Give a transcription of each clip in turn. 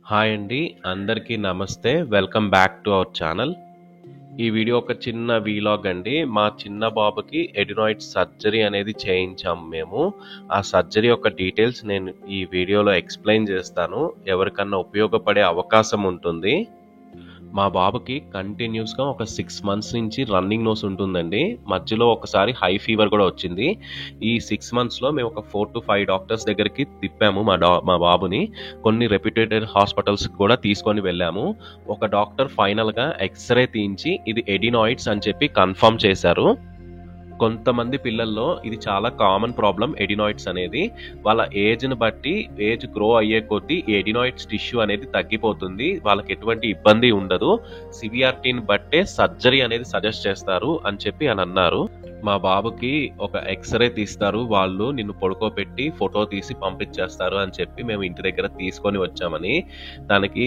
Hi అండి. అందరికీ నమస్తే. Welcome back to our channel. ఈ వీడియో ఒక చిన్న వీలాగ్ అండి. మా చిన్న బాబుకి ఎడినాయిడ్ సర్జరీ అనేది చేయించాము మేము. ఆ సర్జరీ యొక్క డీటెయిల్స్ నేను ఈ వీడియోలో ఎక్స్‌ప్లెయిన్ చేస్తాను. ఎవరికన్నా ఉపయోగపడే అవకాశం ఉంటుంది. మా బాబుకి కంటిన్యూస్‌గా ఒక 6 మంత్స్ నుంచి రన్నింగ్ నోస్ ఉంటుందండి. మధ్యలో ఒకసారి హై ఫీవర్ కూడా వచ్చింది. ఈ 6 మంత్స్‌లో మేము ఒక 4-5 డాక్టర్స్ దగ్గరికి తిప్పాము మా బాబుని. కొన్ని రెప్యూటెడ్ హాస్పిటల్స్‌కి కూడా తీసుకొని వెళ్ళాము. ఒక డాక్టర్ ఫైనల్‌గా ఎక్స్‌రే తీయించి ఇది ఎడినాయిడ్స్ అని చెప్పి కన్ఫర్మ్ చేశారు. కొంతమంది పిల్లల్లో ఇది చాలా కామన్ ప్రాబ్లమ్ ఎడినాయిడ్స్ అనేది. వాళ్ళ ఏజ్‌ని బట్టి ఏజ్ గ్రో అయ్యే కొద్దీ ఈ ఎడినాయిడ్స్ టిష్యూ అనేది తగ్గిపోతుంది. వాళ్ళకి ఎటువంటి ఇబ్బంది ఉండదు. సివియారిటీని బట్టే సర్జరీ అనేది సజెస్ట్ చేస్తారు అని చెప్పి అన్నారు. మా బాబుకి ఒక ఎక్స్‌రే తీస్తారు. వాళ్ళు నిన్ను పడుకోబెట్టి ఫోటో తీసి పంపించేస్తారు అని చెప్పి మేము ఇంటి దగ్గర తీసుకొని వచ్చామని. దానికి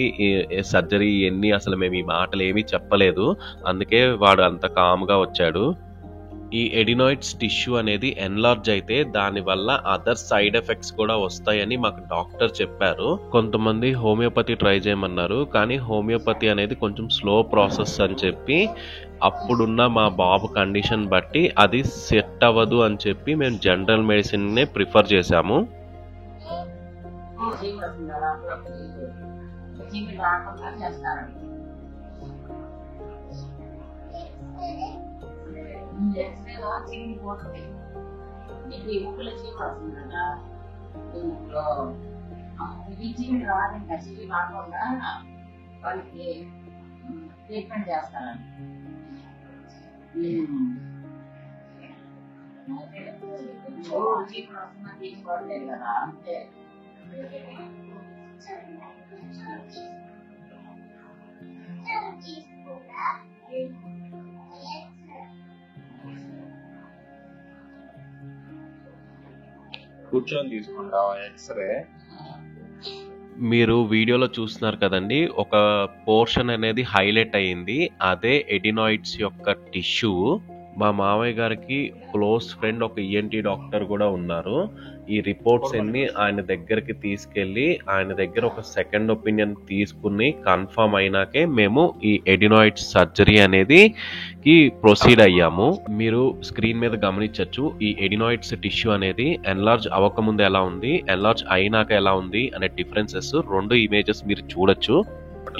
సర్జరీ ఇయన్నీ అసలు మేము ఈ మాటలేమీ చెప్పలేదు. అందుకే వాడు అంత కామ్‌గా వచ్చాడు. ఈ ఎడినాయిడ్స్ టిష్యూ అనేది ఎన్లార్జ్ అయితే దానివల్ల అదర్ సైడ్ ఎఫెక్ట్స్ కూడా వస్తాయని మాకు డాక్టర్ చెప్పారు. కొంతమంది హోమియోపతి ట్రై చేయమన్నారు. కానీ హోమియోపతి అనేది కొంచెం స్లో ప్రాసెస్ అని చెప్పి అప్పుడున్న మా బాబు కండిషన్ బట్టి అది సెట్ అవ్వదు అని చెప్పి మేము జనరల్ మెడిసిన్నే ప్రిఫర్ చేశాము. చిరిగిపోతుంది. నీకు ఎముకలు చీమ వస్తుంది కదా, ఎముకలో ఇది చీమి రాదు. ఇంకా చీమి రాకుండా వాళ్ళకి ట్రీట్మెంట్ చేస్తారండి. చీమ వస్తుందని తీసుకోవట్లేదు కదా, అంతే. కూర్చొని తీసుకుంటావా ఎక్స్‌రే? మీరు వీడియోలో చూస్తున్నారు కదండి, ఒక పోర్షన్ అనేది హైలైట్ అయ్యింది. అదే ఎడినాయిడ్స్ యొక్క టిష్యూ. మా మామయ్య గారికి క్లోజ్ ఫ్రెండ్ ఒక ఈఎన్టీ డాక్టర్ కూడా ఉన్నారు. ఈ రిపోర్ట్స్ అన్ని ఆయన దగ్గరికి తీసుకెళ్ళి ఆయన దగ్గర ఒక సెకండ్ ఒపీనియన్ తీసుకుని కన్ఫర్మ్ అయినాకే మేము ఈ ఎడినాయిడ్స్ సర్జరీ అనేది కి ప్రొసీడ్ అయ్యాము. మీరు స్క్రీన్ మీద గమనించవచ్చు, ఈ ఎడినాయిడ్స్ టిష్యూ అనేది ఎన్లార్జ్ అవ్వకముందు ఎలా ఉంది, ఎన్లార్జ్ అయినాక ఎలా ఉంది అనే డిఫరెన్సెస్ 2 ఇమేజెస్ మీరు చూడొచ్చు.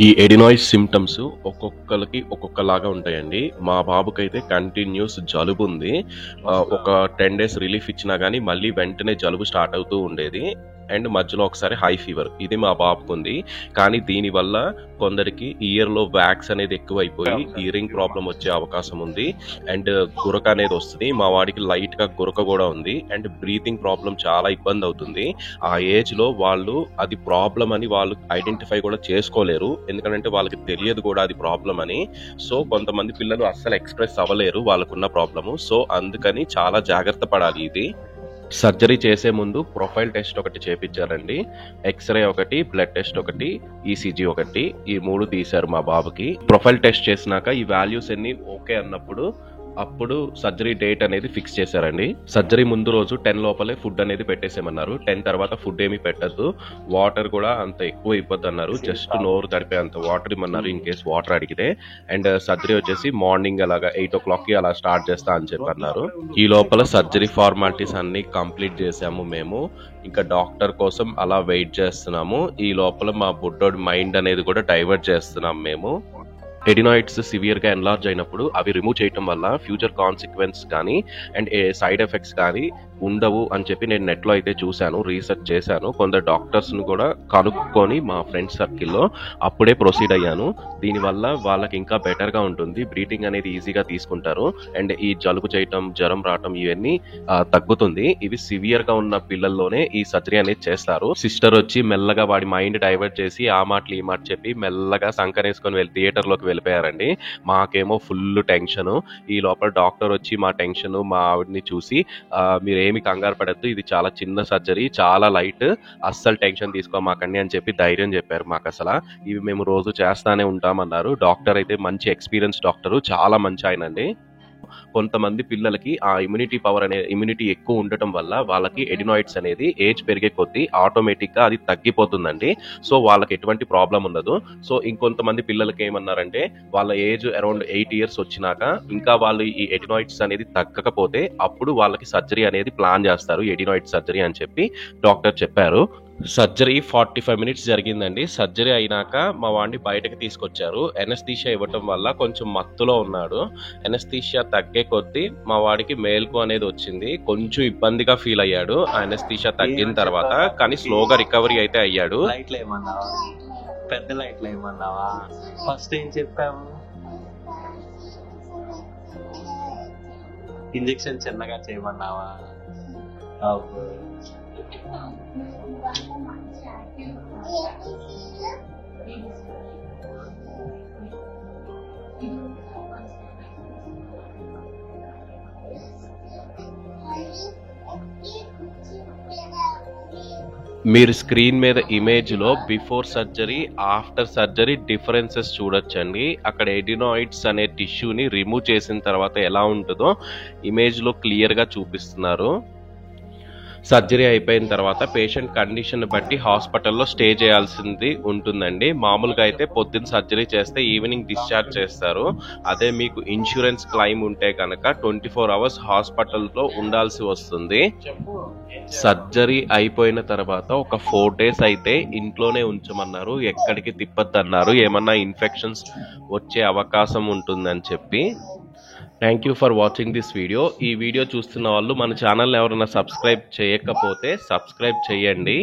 ఈ ఎడినాయిడ్స్ సిమ్టమ్స్ ఒక్కొక్కరికి ఒక్కొక్కలాగా ఉంటాయండి. మా బాబుకైతే కంటిన్యూస్ జలుబు ఉంది. ఒక 10 days రిలీఫ్ ఇచ్చినా కానీ మళ్ళీ వెంటనే జలుబు స్టార్ట్ అవుతూ ఉండేది. అండ్ మధ్యలో ఒకసారి హై ఫీవర్. ఇది మా బాబుకు ఉంది. కానీ దీనివల్ల కొందరికి ఇయర్లో వ్యాక్స్ అనేది ఎక్కువైపోయి ఇయరింగ్ ప్రాబ్లం వచ్చే అవకాశం ఉంది. అండ్ గురక అనేది వస్తుంది. మా వాడికి లైట్గా గురక కూడా ఉంది. అండ్ బ్రీతింగ్ ప్రాబ్లం చాలా ఇబ్బంది అవుతుంది. ఆ ఏజ్లో వాళ్ళు అది ప్రాబ్లం అని వాళ్ళు ఐడెంటిఫై కూడా చేసుకోలేరు. ఎందుకంటే వాళ్ళకి తెలియదు కూడా అది ప్రాబ్లం అని. సో కొంతమంది పిల్లలు అస్సలు ఎక్స్ప్రెస్ అవ్వలేరు వాళ్ళకున్న ప్రాబ్లము. సో అందుకని చాలా జాగ్రత్త పడాలి. ఇది సర్జరీ చేసే ముందు ప్రొఫైల్ టెస్ట్ ఒకటి చేపించారండి. ఎక్స్రే ఒకటి, బ్లడ్ టెస్ట్ ఒకటి, ఈసీజీ ఒకటి, ఈ 3 తీశారు మా బాబుకి. ప్రొఫైల్ టెస్ట్ చేసినాక ఈ వాల్యూస్ అన్ని ఓకే అన్నప్పుడు అప్పుడు సర్జరీ డేట్ అనేది ఫిక్స్ చేశారండి. సర్జరీ ముందు రోజు 10 లోపలే ఫుడ్ అనేది పెట్టేసేమన్నారు. 10 తర్వాత ఫుడ్ ఏమీ పెట్టద్దు. వాటర్ కూడా అంత ఎక్కువ ఇవ్వద్దు అన్నారు. జస్ట్ నోరు తడిపే అంత వాటర్ ఇమ్మన్నారు ఇన్ కేస్ వాటర్ అడిగితే. అండ్ సర్జరీ వచ్చేసి మార్నింగ్ అలాగా 8 o'clockకి అలా స్టార్ట్ చేస్తా అని చెప్పి అన్నారు. ఈ లోపల సర్జరీ ఫార్మాలిటీస్ అన్ని కంప్లీట్ చేసాము మేము. ఇంకా డాక్టర్ కోసం అలా వెయిట్ చేస్తున్నాము. ఈ లోపల మా బుడ్డోడి మైండ్ అనేది కూడా డైవర్ట్ చేస్తున్నాం మేము. ఎడినాయిడ్స్ సివియర్గా ఎన్లార్జ్ అయినప్పుడు అవి రిమూవ్ చేయటం వల్ల ఫ్యూచర్ కాన్సిక్వెన్స్ కానీ అండ్ సైడ్ ఎఫెక్ట్స్ కానీ ఉండవు అని చెప్పి నేను నెట్లో అయితే చూశాను, రీసెర్చ్ చేశాను. కొందరు డాక్టర్స్ను కూడా కనుక్కొని మా ఫ్రెండ్స్ సర్కిల్లో అప్పుడే ప్రొసీడ్ అయ్యాను. దీనివల్ల వాళ్ళకి ఇంకా బెటర్గా ఉంటుంది. బ్రీతింగ్ అనేది ఈజీగా తీసుకుంటారు. అండ్ ఈ జలుబు చేయటం, జ్వరం రావటం ఇవన్నీ తగ్గుతుంది. ఇవి సివియర్గా ఉన్న పిల్లల్లోనే ఈ సర్జరీ అనేది చేస్తారు. సిస్టర్ వచ్చి మెల్లగా వాడి మైండ్ డైవర్ట్ చేసి ఆ మాటలు ఈ మాట చెప్పి మెల్లగా సంకనేసుకొని వెళ్ళి థియేటర్లోకి వెళ్ళిపోయారండి. మాకేమో ఫుల్ టెన్షన్. ఈ లోపల డాక్టర్ వచ్చి మా టెన్షన్ మా ఆవిడని చూసి మీరు ఏమి కంగారు పడద్దు, ఇది చాలా చిన్న సర్జరీ, చాలా లైట్, అస్సలు టెన్షన్ తీసుకోమాకండి అని చెప్పి ధైర్యం చెప్పారు మాకు. అసలు ఇవి మేము రోజు చేస్తానే ఉంటామన్నారు. డాక్టర్ అయితే మంచి ఎక్స్పీరియన్స్ డాక్టరు, చాలా మంచి ఆయన అండి. కొంతమంది పిల్లలకి ఆ ఇమ్యూనిటీ ఎక్కువ ఉండటం వల్ల వాళ్ళకి ఎడినాయిడ్స్ అనేది ఏజ్ పెరిగే కొద్దీ ఆటోమేటిక్గా అది తగ్గిపోతుందండి. సో వాళ్ళకి ఎటువంటి ప్రాబ్లం ఉండదు. సో ఇంకొంతమంది పిల్లలకి ఏమన్నారంటే వాళ్ళ ఏజ్ అరౌండ్ 8 ఇయర్స్ వచ్చినాక ఇంకా వాళ్ళు ఈ ఎడినాయిడ్స్ అనేది తగ్గకపోతే అప్పుడు వాళ్ళకి సర్జరీ అనేది ప్లాన్ చేస్తారు, ఎడినాయిడ్ సర్జరీ అని చెప్పి డాక్టర్ చెప్పారు. సర్జరీ 45 మినిట్స్ జరిగిందండి. సర్జరీ అయినాక మా వాడిని బయటకు తీసుకొచ్చారు. ఎనస్థీషియా ఇవ్వటం వల్ల కొంచెం మత్తులో ఉన్నాడు. ఎనస్థీషియా తగ్గే కొద్దీ మా వాడికి మేల్కు అనేది వచ్చింది. కొంచెం ఇబ్బందిగా ఫీల్ అయ్యాడు ఆ ఎనస్థీషియా తగ్గిన తర్వాత, కానీ స్లోగా రికవరీ అయితే అయ్యాడు. లైట్లు ఏమన్నావా? పెద్ద లైట్లు ఏమన్నావా? ఫస్ట్ ఏం చెప్పావు? ఇంజెక్షన్ చిన్నగా చేయమన్నావా? మీరు స్క్రీన్ మీద ఇమేజ్ లో before surgery after surgery differences చూడొచ్చండి. అక్కడ ఎడినాయిడ్స్ అనే టిష్యూని రిమూవ్ చేసిన తర్వాత ఎలా ఉంటుందో ఇమేజ్ లో క్లియర్ గా చూపిస్తున్నారు. సర్జరీ అయిపోయిన తర్వాత పేషెంట్ కండిషన్ బట్టి హాస్పిటల్లో స్టే చేయాల్సింది ఉంటుందండి. మామూలుగా అయితే పొద్దున్న సర్జరీ చేస్తే ఈవినింగ్ డిశ్చార్జ్ చేస్తారు. అదే మీకు ఇన్సూరెన్స్ క్లెయిమ్ ఉంటే కనుక 24 అవర్స్ హాస్పిటల్లో ఉండాల్సి వస్తుంది. సర్జరీ అయిపోయిన తర్వాత ఒక 4 డేస్ అయితే ఇంట్లోనే ఉంచమన్నారు, ఎక్కడికి తిప్పద్దన్నారు, ఏమన్నా ఇన్ఫెక్షన్స్ వచ్చే అవకాశం ఉంటుందని చెప్పి. Thank you for watching this video. ఈ వీడియో చూస్తున్న వాళ్ళు మన ఛానల్ ఎవరైనా సబ్స్క్రైబ్ చేయకపోతే సబ్స్క్రైబ్ చేయండి.